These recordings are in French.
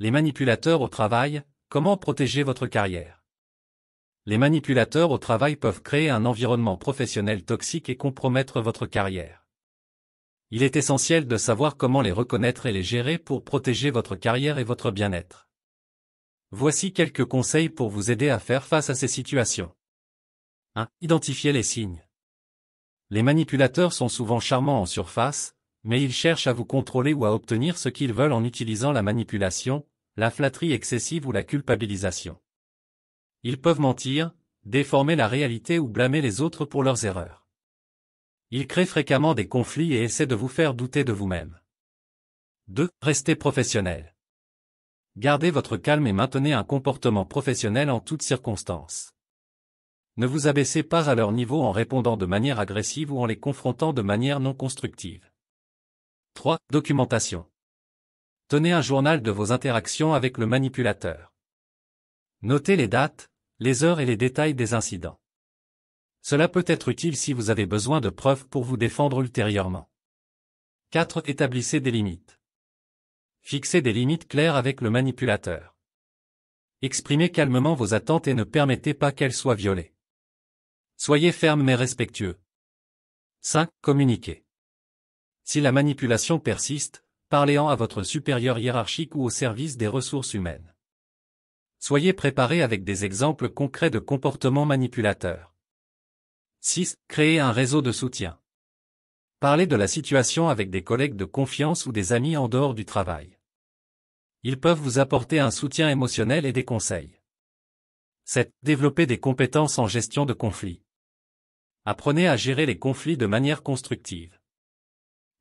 Les manipulateurs au travail, comment protéger votre carrière? Les manipulateurs au travail peuvent créer un environnement professionnel toxique et compromettre votre carrière. Il est essentiel de savoir comment les reconnaître et les gérer pour protéger votre carrière et votre bien-être. Voici quelques conseils pour vous aider à faire face à ces situations. 1. Identifiez les signes. Les manipulateurs sont souvent charmants en surface, mais ils cherchent à vous contrôler ou à obtenir ce qu'ils veulent en utilisant la manipulation, la flatterie excessive ou la culpabilisation. Ils peuvent mentir, déformer la réalité ou blâmer les autres pour leurs erreurs. Ils créent fréquemment des conflits et essaient de vous faire douter de vous-même. 2. Restez professionnel. Gardez votre calme et maintenez un comportement professionnel en toutes circonstances. Ne vous abaissez pas à leur niveau en répondant de manière agressive ou en les confrontant de manière non constructive. 3. Documentation. Tenez un journal de vos interactions avec le manipulateur. Notez les dates, les heures et les détails des incidents. Cela peut être utile si vous avez besoin de preuves pour vous défendre ultérieurement. 4. Établissez des limites. Fixez des limites claires avec le manipulateur. Exprimez calmement vos attentes et ne permettez pas qu'elles soient violées. Soyez ferme mais respectueux. 5. Communiquez. Si la manipulation persiste, parlez-en à votre supérieur hiérarchique ou au service des ressources humaines. Soyez préparé avec des exemples concrets de comportements manipulateurs. 6. Créez un réseau de soutien. Parlez de la situation avec des collègues de confiance ou des amis en dehors du travail. Ils peuvent vous apporter un soutien émotionnel et des conseils. 7. Développez des compétences en gestion de conflits. Apprenez à gérer les conflits de manière constructive.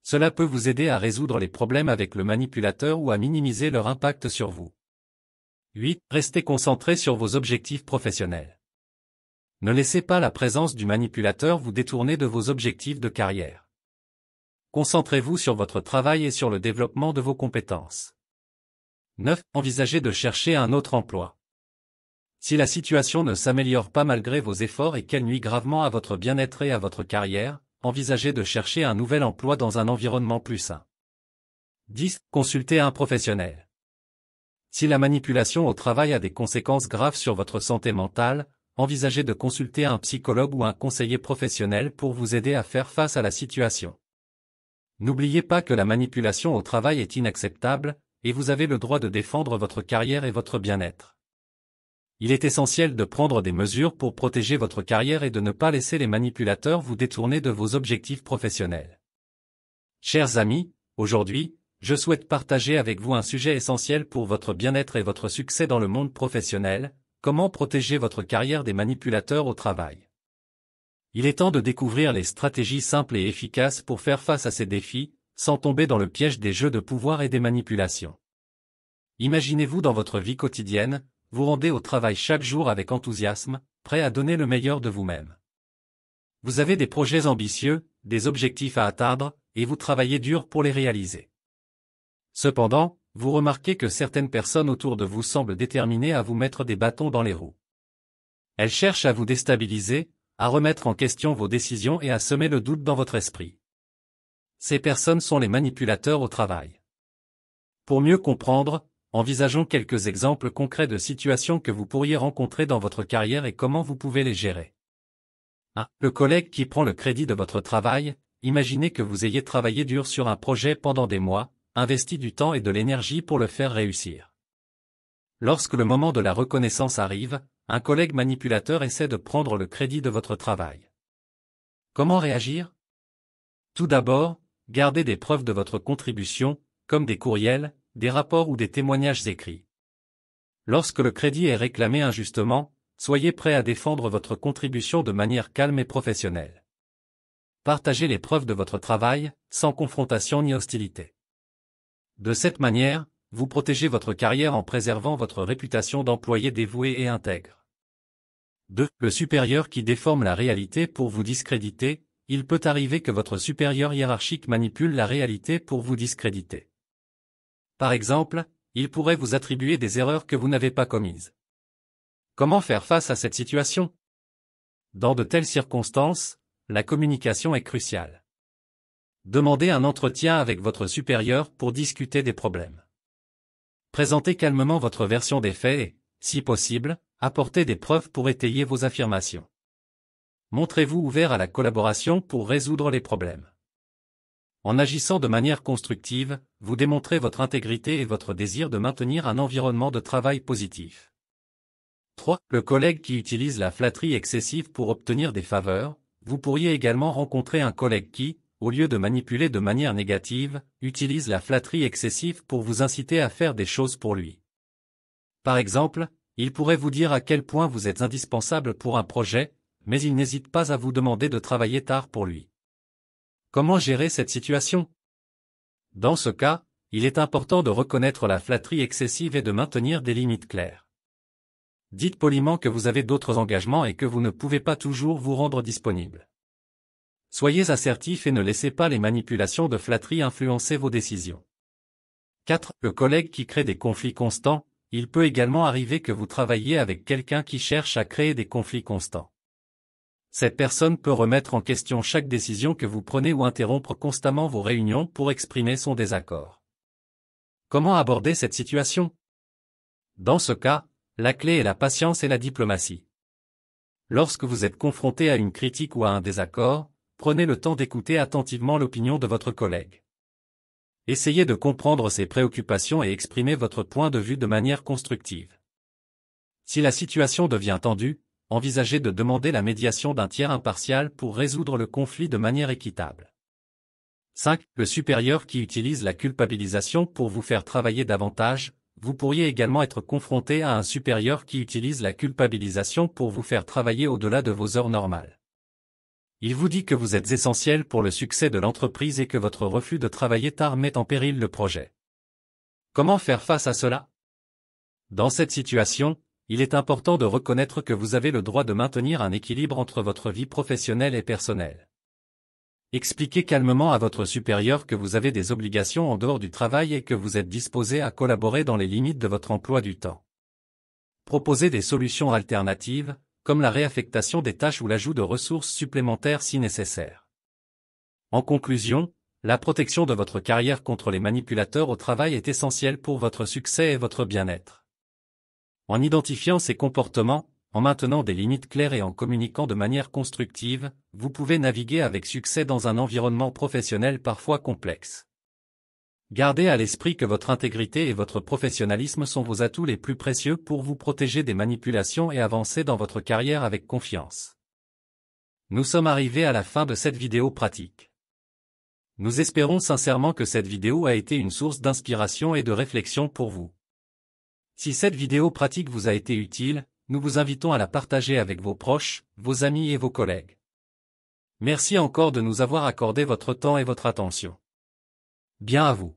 Cela peut vous aider à résoudre les problèmes avec le manipulateur ou à minimiser leur impact sur vous. 8. Restez concentré sur vos objectifs professionnels. Ne laissez pas la présence du manipulateur vous détourner de vos objectifs de carrière. Concentrez-vous sur votre travail et sur le développement de vos compétences. 9. Envisagez de chercher un autre emploi. Si la situation ne s'améliore pas malgré vos efforts et qu'elle nuit gravement à votre bien-être et à votre carrière, envisagez de chercher un nouvel emploi dans un environnement plus sain. 10. Consultez un professionnel. Si la manipulation au travail a des conséquences graves sur votre santé mentale, envisagez de consulter un psychologue ou un conseiller professionnel pour vous aider à faire face à la situation. N'oubliez pas que la manipulation au travail est inacceptable, et vous avez le droit de défendre votre carrière et votre bien-être. Il est essentiel de prendre des mesures pour protéger votre carrière et de ne pas laisser les manipulateurs vous détourner de vos objectifs professionnels. Chers amis, aujourd'hui, je souhaite partager avec vous un sujet essentiel pour votre bien-être et votre succès dans le monde professionnel: comment protéger votre carrière des manipulateurs au travail. Il est temps de découvrir les stratégies simples et efficaces pour faire face à ces défis, sans tomber dans le piège des jeux de pouvoir et des manipulations. Imaginez-vous dans votre vie quotidienne, vous rendez au travail chaque jour avec enthousiasme, prêt à donner le meilleur de vous-même. Vous avez des projets ambitieux, des objectifs à atteindre, et vous travaillez dur pour les réaliser. Cependant, vous remarquez que certaines personnes autour de vous semblent déterminées à vous mettre des bâtons dans les roues. Elles cherchent à vous déstabiliser, à remettre en question vos décisions et à semer le doute dans votre esprit. Ces personnes sont les manipulateurs au travail. Pour mieux comprendre, envisageons quelques exemples concrets de situations que vous pourriez rencontrer dans votre carrière et comment vous pouvez les gérer. 1. Le collègue qui prend le crédit de votre travail. Imaginez que vous ayez travaillé dur sur un projet pendant des mois, investi du temps et de l'énergie pour le faire réussir. Lorsque le moment de la reconnaissance arrive, un collègue manipulateur essaie de prendre le crédit de votre travail. Comment réagir? Tout d'abord, gardez des preuves de votre contribution, comme des courriels, des rapports ou des témoignages écrits. Lorsque le crédit est réclamé injustement, soyez prêt à défendre votre contribution de manière calme et professionnelle. Partagez les preuves de votre travail, sans confrontation ni hostilité. De cette manière, vous protégez votre carrière en préservant votre réputation d'employé dévoué et intègre. 2. Le supérieur qui déforme la réalité pour vous discréditer. Il peut arriver que votre supérieur hiérarchique manipule la réalité pour vous discréditer. Par exemple, il pourrait vous attribuer des erreurs que vous n'avez pas commises. Comment faire face à cette situation? Dans de telles circonstances, la communication est cruciale. Demandez un entretien avec votre supérieur pour discuter des problèmes. Présentez calmement votre version des faits et, si possible, apportez des preuves pour étayer vos affirmations. Montrez-vous ouvert à la collaboration pour résoudre les problèmes. En agissant de manière constructive, vous démontrez votre intégrité et votre désir de maintenir un environnement de travail positif. 3. Le collègue qui utilise la flatterie excessive pour obtenir des faveurs. Vous pourriez également rencontrer un collègue qui, au lieu de manipuler de manière négative, utilise la flatterie excessive pour vous inciter à faire des choses pour lui. Par exemple, il pourrait vous dire à quel point vous êtes indispensable pour un projet, mais il n'hésite pas à vous demander de travailler tard pour lui. Comment gérer cette situation? Dans ce cas, il est important de reconnaître la flatterie excessive et de maintenir des limites claires. Dites poliment que vous avez d'autres engagements et que vous ne pouvez pas toujours vous rendre disponible. Soyez assertif et ne laissez pas les manipulations de flatterie influencer vos décisions. 4. Le collègue qui crée des conflits constants. Il peut également arriver que vous travailliez avec quelqu'un qui cherche à créer des conflits constants. Cette personne peut remettre en question chaque décision que vous prenez ou interrompre constamment vos réunions pour exprimer son désaccord. Comment aborder cette situation? Dans ce cas, la clé est la patience et la diplomatie. Lorsque vous êtes confronté à une critique ou à un désaccord, prenez le temps d'écouter attentivement l'opinion de votre collègue. Essayez de comprendre ses préoccupations et exprimez votre point de vue de manière constructive. Si la situation devient tendue, envisagez de demander la médiation d'un tiers impartial pour résoudre le conflit de manière équitable. 5. Le supérieur qui utilise la culpabilisation pour vous faire travailler davantage. Vous pourriez également être confronté à un supérieur qui utilise la culpabilisation pour vous faire travailler au-delà de vos heures normales. Il vous dit que vous êtes essentiel pour le succès de l'entreprise et que votre refus de travailler tard met en péril le projet. Comment faire face à cela? Dans cette situation, il est important de reconnaître que vous avez le droit de maintenir un équilibre entre votre vie professionnelle et personnelle. Expliquez calmement à votre supérieur que vous avez des obligations en dehors du travail et que vous êtes disposé à collaborer dans les limites de votre emploi du temps. Proposez des solutions alternatives, comme la réaffectation des tâches ou l'ajout de ressources supplémentaires si nécessaire. En conclusion, la protection de votre carrière contre les manipulateurs au travail est essentielle pour votre succès et votre bien-être. En identifiant ces comportements, en maintenant des limites claires et en communiquant de manière constructive, vous pouvez naviguer avec succès dans un environnement professionnel parfois complexe. Gardez à l'esprit que votre intégrité et votre professionnalisme sont vos atouts les plus précieux pour vous protéger des manipulations et avancer dans votre carrière avec confiance. Nous sommes arrivés à la fin de cette vidéo pratique. Nous espérons sincèrement que cette vidéo a été une source d'inspiration et de réflexion pour vous. Si cette vidéo pratique vous a été utile, nous vous invitons à la partager avec vos proches, vos amis et vos collègues. Merci encore de nous avoir accordé votre temps et votre attention. Bien à vous.